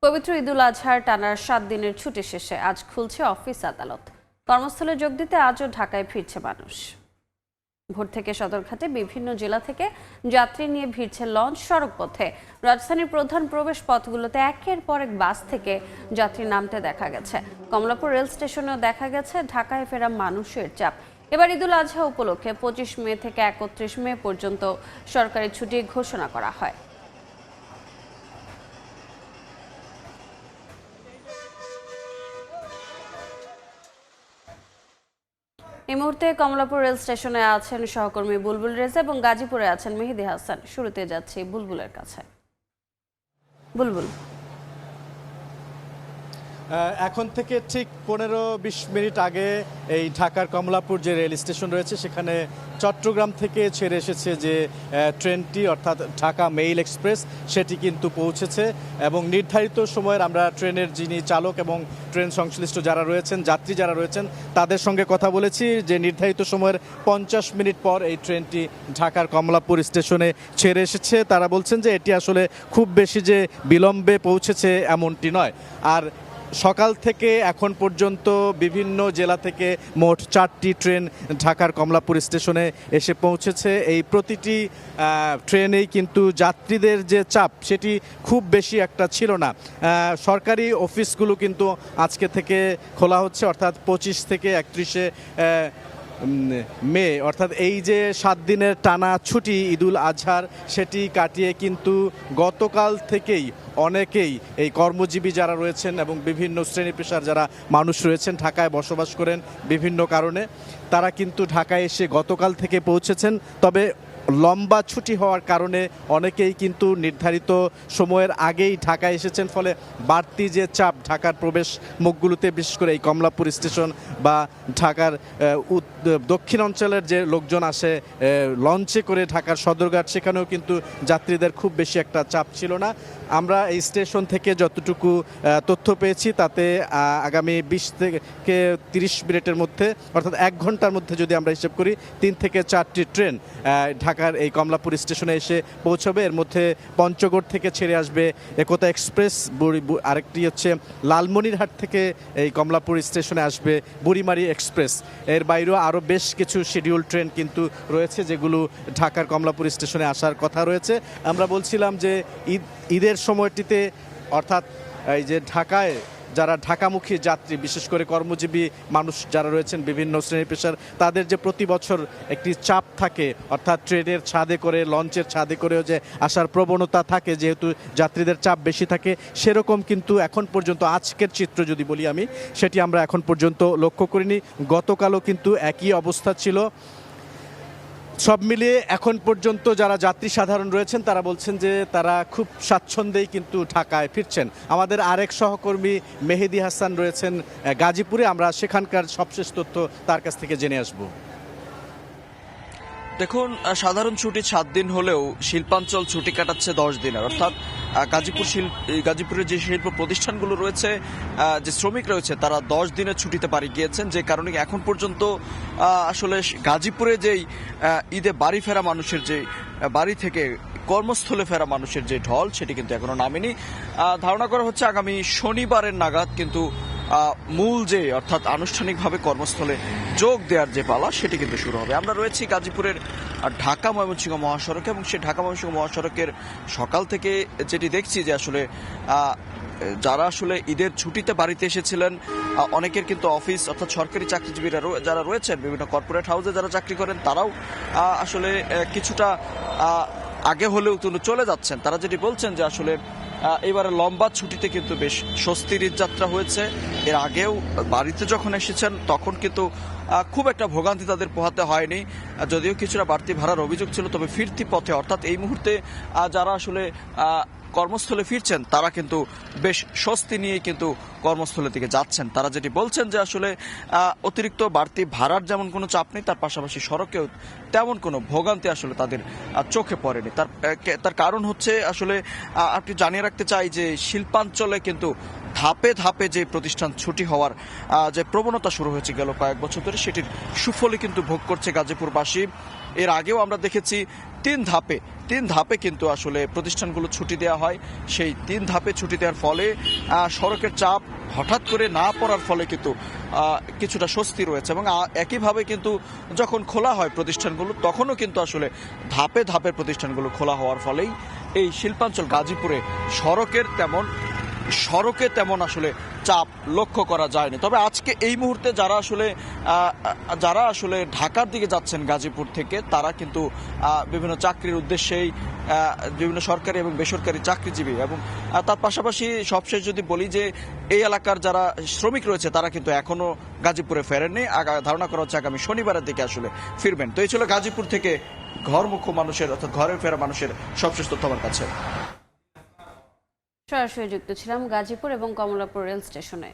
পবিত্র ঈদুল আজহার টানার 7 দিনের ছুটি শেষে আজ খুলছে অফিস আদালত। কর্মস্থলে যোগ দিতে আজও ঢাকায় ফিরছে মানুষ। ভোর থেকে সদরঘাটে বিভিন্ন জেলা থেকে যাত্রী নিয়ে ভিড়ছে লঞ্চ। সড়ক পথে রাজধানীর প্রধান প্রবেশ পথগুলোতে একের পর এক বাস থেকে যাত্রী নামতে দেখা গেছে। কমলাপুর রেল স্টেশনেও দেখা গেছে ঢাকায় ফেরা মানুষের চাপ। এবার ঈদুল আজহা উপলক্ষে 25 মে থেকে 31 মে পর্যন্ত সরকারি ছুটি ঘোষণা করা হয়। এই মুহূর্তে কমলাপুর রেল স্টেশনে আছেন সহকর্মী বুলবুল রেজা এবং গাজীপুরে আছেন মেহেদী হাসান। শুরুতে যাচ্ছি বুলবুলের কাছে। বুলবুল, এখন থেকে ঠিক 15-20 মিনিট আগে এই ঢাকার কমলাপুর যে রেল স্টেশন রয়েছে সেখানে চট্টগ্রাম থেকে ছেড়ে এসেছে যে ট্রেনটি, অর্থাৎ ঢাকা মেইল এক্সপ্রেস, সেটি কিন্তু পৌঁছেছে এবং নির্ধারিত সময়ের আমরা ট্রেনের যিনি চালক এবং ট্রেন সংশ্লিষ্ট যারা রয়েছেন, যাত্রী যারা রয়েছেন, তাদের সঙ্গে কথা বলেছি যে নির্ধারিত সময়ের 50 মিনিট পর এই ট্রেনটি ঢাকার কমলাপুর স্টেশনে ছেড়ে এসেছে। তারা বলছেন যে এটি আসলে খুব বেশি যে বিলম্বে পৌঁছেছে এমনটি নয়। আর সকাল থেকে এখন পর্যন্ত বিভিন্ন জেলা থেকে মোট 4টি ট্রেন ঢাকার কমলাপুর স্টেশনে এসে পৌঁছেছে। এই প্রতিটি ট্রেনেই কিন্তু যাত্রীদের যে চাপ সেটি খুব বেশি একটা ছিল না। সরকারি অফিসগুলো কিন্তু আজকে থেকে খোলা হচ্ছে, অর্থাৎ 25 থেকে 31 মে, অর্থাৎ এই যে 7 দিনের টানা ছুটি ঈদুল আজহার, সেটি কাটিয়ে কিন্তু গতকাল থেকেই অনেকেই এই কর্মজীবী যারা রয়েছেন এবং বিভিন্ন শ্রেণী পেশার যারা মানুষ রয়েছেন, ঢাকায় বসবাস করেন বিভিন্ন কারণে, তারা কিন্তু ঢাকায় এসে গতকাল থেকে পৌঁছেছেন। তবে লম্বা ছুটি হওয়ার কারণে অনেকেই কিন্তু নির্ধারিত সময়ের আগেই ঢাকায় এসেছেন, ফলে বাড়তি যে চাপ ঢাকার প্রবেশ মুখগুলোতে, বিশেষ করে এই কমলাপুর স্টেশন বা ঢাকার দক্ষিণ অঞ্চলের যে লোকজন আসে লঞ্চে করে ঢাকার সদরঘাট, সেখানেও কিন্তু যাত্রীদের খুব বেশি একটা চাপ ছিল না। আমরা এই স্টেশন থেকে যতটুকু তথ্য পেয়েছি তাতে আগামী 20 থেকে 30 মিনিটের মধ্যে, অর্থাৎ 1 ঘন্টার মধ্যে যদি আমরা হিসেব করি, 3 থেকে 4টি ট্রেন ঢাকার এই কমলাপুর স্টেশনে এসে পৌঁছবে। এর মধ্যে পঞ্চগড় থেকে ছেড়ে আসবে একতা এক্সপ্রেস, আরেকটি হচ্ছে লালমনিরহাট থেকে এই কমলাপুর স্টেশনে আসবে বুড়িমারি এক্সপ্রেস। এর বাইরেও আরও বেশ কিছু শিডিউল ট্রেন কিন্তু রয়েছে যেগুলো ঢাকার কমলাপুর স্টেশনে আসার কথা রয়েছে। আমরা বলছিলাম যে ঈদের সময়টিতে, অর্থাৎ এই যে ঢাকায় যারা ঢাকামুখী যাত্রী, বিশেষ করে কর্মজীবী মানুষ যারা রয়েছেন বিভিন্ন শ্রেণী পেশার, তাদের যে প্রতি বছর একটি চাপ থাকে, অর্থাৎ ট্রেনের ছাদে করে, লঞ্চের ছাদে করেও যে আসার প্রবণতা থাকে, যেহেতু যাত্রীদের চাপ বেশি থাকে, সেরকম কিন্তু এখন পর্যন্ত আজকের চিত্র যদি বলি আমি, সেটি আমরা এখন পর্যন্ত লক্ষ্য করিনি। গতকালও কিন্তু একই অবস্থা ছিল। সব মিলিয়ে এখন পর্যন্ত যারা যাত্রী সাধারণ রয়েছেন তারা বলছেন যে তারা খুব স্বাচ্ছন্দ্যেই কিন্তু ঢাকায় ফিরছেন। আমাদের আরেক সহকর্মী মেহেদী হাসান রয়েছেন গাজীপুরে, আমরা সেখানকার সবশেষ তথ্য তার কাছ থেকে জেনে আসব। দেখুন, সাধারণ ছুটি 7 দিন হলেও শিল্পাঞ্চল ছুটি কাটাচ্ছে 10 দিনের, অর্থাৎ গাজীপুরের যে শিল্প প্রতিষ্ঠানগুলো রয়েছে, যে শ্রমিক রয়েছে, তারা 10 দিনের ছুটিতে বাড়ি গিয়েছেন, যে কারণে এখন পর্যন্ত আসলে গাজীপুরে যেই ঈদে বাড়ি ফেরা মানুষের, যে বাড়ি থেকে কর্মস্থলে ফেরা মানুষের যে ঢল, সেটি কিন্তু এখনো নামেনি। ধারণা করা হচ্ছে আগামী শনিবারের নাগাদ কিন্তু মূল যে, অর্থাৎ আনুষ্ঠানিকভাবে কর্মস্থলে যোগ দেওয়ার যে পালা, সেটি কিন্তু শুরু হবে। আমরা রয়েছি গাজীপুরের ঢাকা ময়মনসিংহ মহাসড়কে এবং সেই ঢাকা ময়মনসিংহ মহাসড়কের সকাল থেকে যেটি দেখছি যে আসলে যারা আসলে ঈদের ছুটিতে বাড়িতে এসেছিলেন, অনেকের কিন্তু অফিস, অর্থাৎ সরকারি চাকরিজীবীরা যারা রয়েছেন, বিভিন্ন কর্পোরেট হাউসে যারা চাকরি করেন, তারাও আসলে কিছুটা আগে হলেও চলে যাচ্ছেন। তারা যেটি বলছেন যে আসলে এবারে লম্বা ছুটিতে কিন্তু বেশ স্বস্তির ঈদযাত্রা হয়েছে। এর আগেও বাড়িতে যখন এসেছেন তখন কিন্তু খুব একটা ভোগান্তি তাদের পোহাতে হয়নি, যদিও কিছুটা বাড়তি ভাড়ার অভিযোগ ছিল। তবে ফিরতি পথে, অর্থাৎ এই মুহূর্তে যারা আসলে কর্মস্থলে ফিরছেন, তারা কিন্তু বেশ স্বস্তি নিয়ে কিন্তু কর্মস্থলের দিকে যাচ্ছেন। তারা যেটি বলছেন যে আসলে অতিরিক্ত বাড়তি ভাড়ার যেমন কোনো চাপ নেই, তার পাশাপাশি সড়কেও তেমন কোনো ভোগান্তি আসলে তাদের চোখে পড়েনি। তার কারণ হচ্ছে আসলে আপনি জানিয়ে রাখতে চাই যে শিল্পাঞ্চলে কিন্তু ধাপে ধাপে যে প্রতিষ্ঠান ছুটি হওয়ার যে প্রবণতা শুরু হয়েছে গেল কয়েক বছর ধরে, সেটির সুফলই কিন্তু ভোগ করছে গাজীপুরবাসী। এর আগেও আমরা দেখেছি তিন ধাপে কিন্তু আসলে প্রতিষ্ঠানগুলো ছুটি দেওয়া হয়। সেই 3 ধাপে ছুটি দেওয়ার ফলে সড়কের চাপ হঠাৎ করে না পড়ার ফলে কিন্তু কিছুটা স্বস্তি রয়েছে। এবং একইভাবে কিন্তু যখন খোলা হয় প্রতিষ্ঠানগুলো, তখনও কিন্তু আসলে ধাপে ধাপে প্রতিষ্ঠানগুলো খোলা হওয়ার ফলেই এই শিল্পাঞ্চল গাজীপুরে সড়কে তেমন আসলে চাপ লক্ষ্য করা যায়নি। তবে আজকে এই মুহূর্তে যারা আসলে ঢাকার দিকে যাচ্ছেন গাজীপুর থেকে, তারা কিন্তু বিভিন্ন চাকরির উদ্দেশ্যেই বিভিন্ন সরকারি এবং বেসরকারি চাকরিজীবী, এবং তার পাশাপাশি সবশেষ যদি বলি যে এই এলাকার যারা শ্রমিক রয়েছে তারা কিন্তু এখনো গাজীপুরে ফেরেননি। ধারণা করা হচ্ছে আগামী শনিবারের দিকে আসলে ফিরবেন। তো এই ছিল গাজীপুর থেকে ঘরমুখী মানুষের অর্থাৎ ঘরে ফেরা মানুষের সবশেষ তথ্য আমার কাছে। সরাসরি যুক্ত ছিলাম গাজীপুর এবং কমলাপুর রেল স্টেশনে।